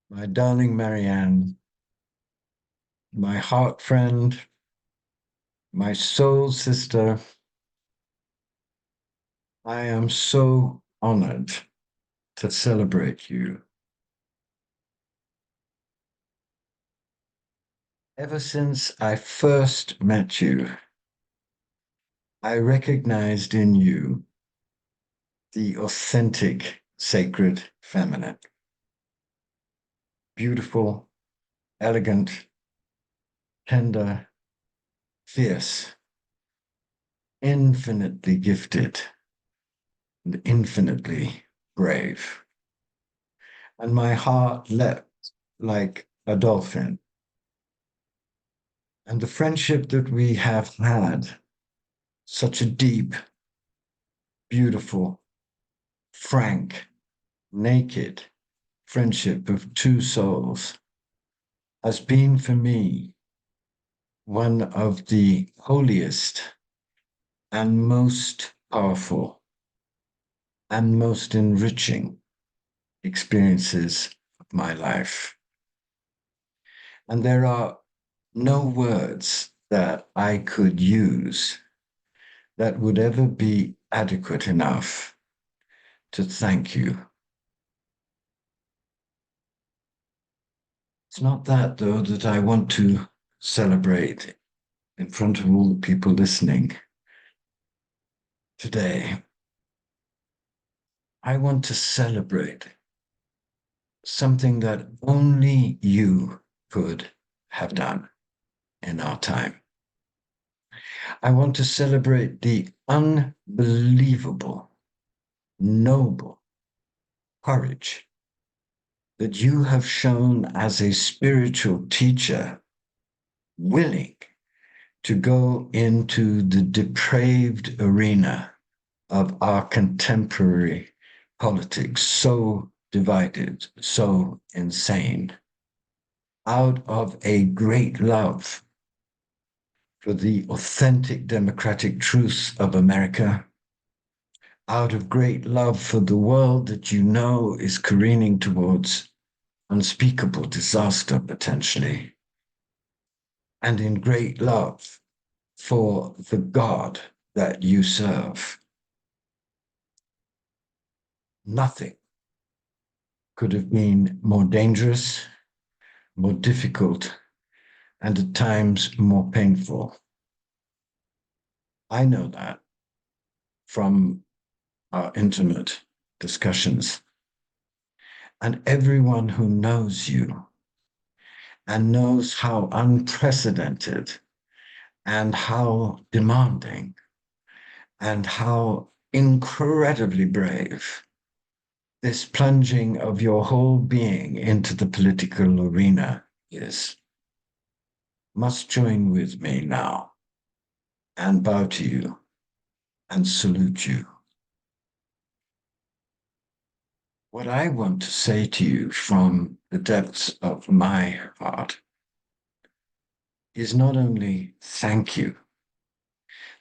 My darling Marianne, my heart friend, my soul sister, I am so honored to celebrate you. Ever since I first met you, I recognized in you the authentic, sacred feminine. Beautiful, elegant, tender, fierce, infinitely gifted, and infinitely brave. And my heart leapt like a dolphin. And the friendship that we have had, such a deep, beautiful, frank, naked friendship of two souls, has been for me one of the holiest and most powerful and most enriching experiences of my life. And there are no words that I could use that would ever be adequate enough to thank you. It's not that, though, that I want to celebrate in front of all the people listening today. I want to celebrate something that only you could have done in our time. I want to celebrate the unbelievable, noble courage that you have shown as a spiritual teacher, willing to go into the depraved arena of our contemporary politics, so divided, so insane, out of a great love for the authentic democratic truths of America, out of great love for the world that you know is careening towards unspeakable disaster potentially, and in great love for the God that you serve. Nothing could have been more dangerous, more difficult, and at times more painful. I know that from our intimate discussions. And everyone who knows you and knows how unprecedented and how demanding and how incredibly brave this plunging of your whole being into the political arena is, must join with me now and bow to you and salute you. What I want to say to you from the depths of my heart is not only thank you.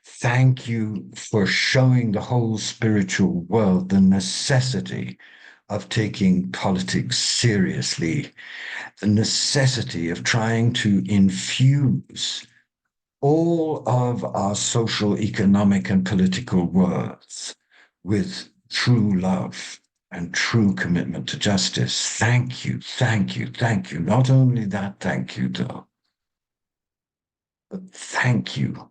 Thank you for showing the whole spiritual world the necessity of taking politics seriously, the necessity of trying to infuse all of our social, economic, and political worlds with true love and true commitment to justice. Thank you, thank you, thank you. Not only that, thank you, though, but thank you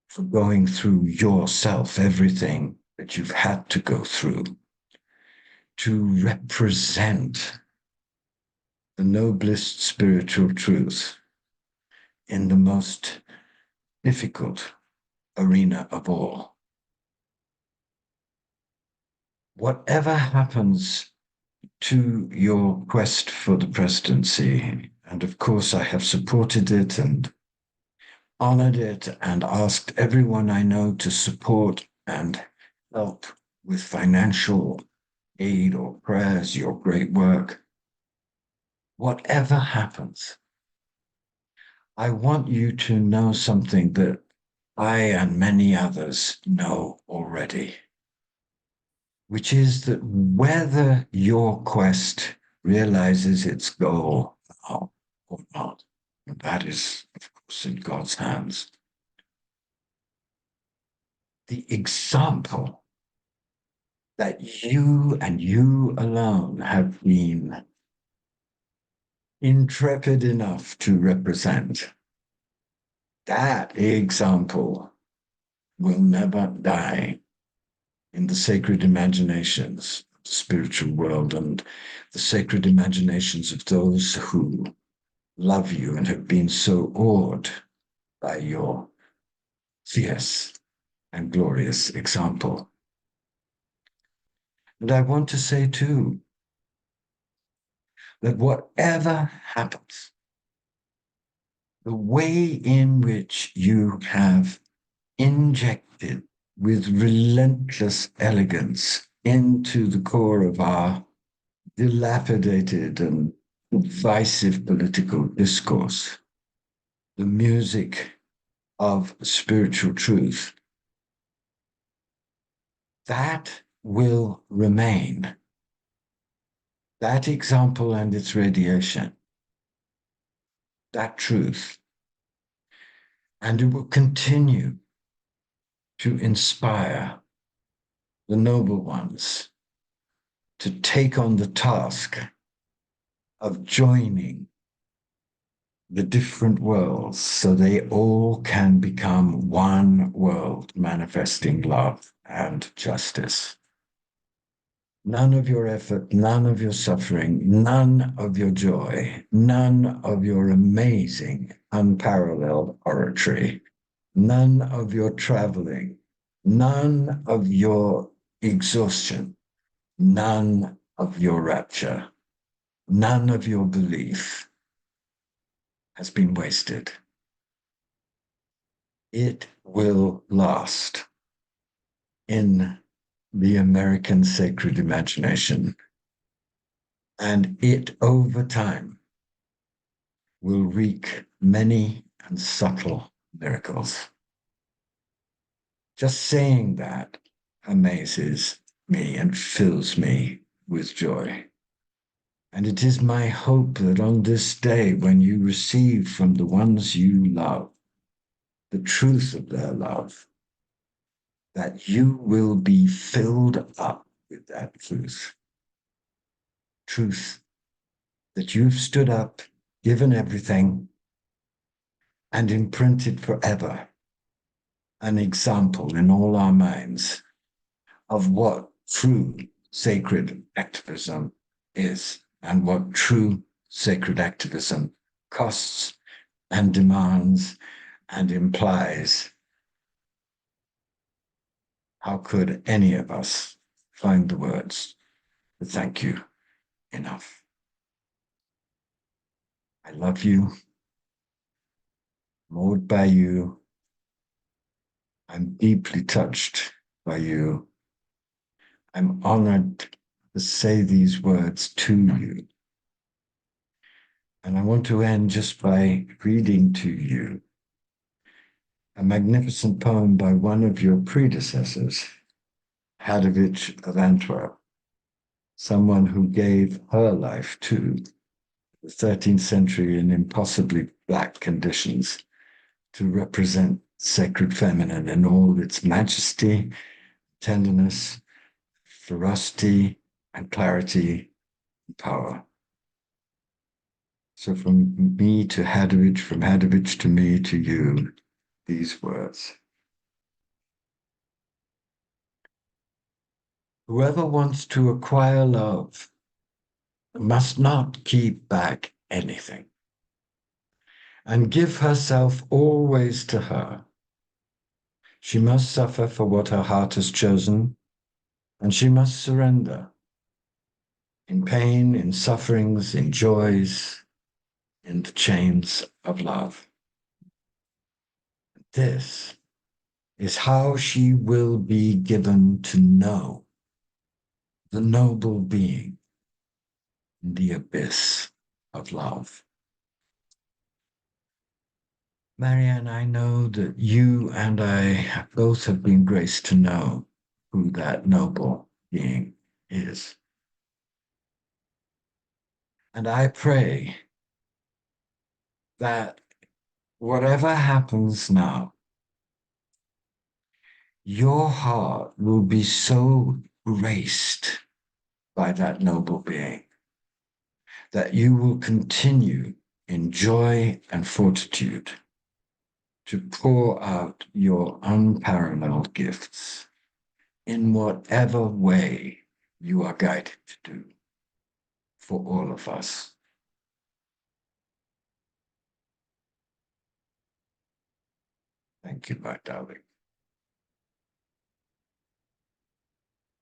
for going through yourself everything that you've had to go through to represent the noblest spiritual truth in the most difficult arena of all. Whatever happens to your quest for the presidency, and of course I have supported it and honored it and asked everyone I know to support and help with financial aid or prayers, your great work. Whatever happens, I want you to know something that I and many others know already, which is that whether your quest realizes its goal now or not. And that is, of course, in God's hands. The example that you and you alone have been intrepid enough to represent, that example will never die in the sacred imaginations of the spiritual world and the sacred imaginations of those who love you and have been so awed by your fierce and glorious example. And I want to say too, that whatever happens, the way in which you have injected with relentless elegance into the core of our dilapidated and divisive political discourse the music of spiritual truth, that will remain. That example and its radiation, that truth, and it will continue to inspire the noble ones to take on the task of joining the different worlds so they all can become one world manifesting love and justice. None of your effort, none of your suffering, none of your joy, none of your amazing, unparalleled oratory, none of your traveling, none of your exhaustion, none of your rapture, none of your belief has been wasted. It will last in the American sacred imagination, and it over time will wreak many and subtle miracles. Just saying that amazes me and fills me with joy. And it is my hope that on this day, when you receive from the ones you love the truth of their love, that you will be filled up with that truth. Truth that you've stood up, given everything, and imprinted forever an example in all our minds of what true sacred activism is and what true sacred activism costs and demands and implies. How could any of us find the words to thank you enough? I love you, moved by you. I'm deeply touched by you. I'm honored to say these words to you. And I want to end just by reading to you a magnificent poem by one of your predecessors, Hadovich of Antwerp, someone who gave her life to the 13th century in impossibly black conditions to represent sacred feminine in all its majesty, tenderness, ferocity, and clarity and power. So from me to Hadovich, from Hadovich to me to you, these words. Whoever wants to acquire love must not keep back anything and give herself always to her. She must suffer for what her heart has chosen, and she must surrender in pain, in sufferings, in joys, in the chains of love. This is how she will be given to know the noble being in the abyss of love. Marianne, I know that you and I both have been graced to know who that noble being is. And I pray that whatever happens now, your heart will be so graced by that noble being that you will continue in joy and fortitude to pour out your unparalleled gifts in whatever way you are guided to do for all of us. Thank you, my darling.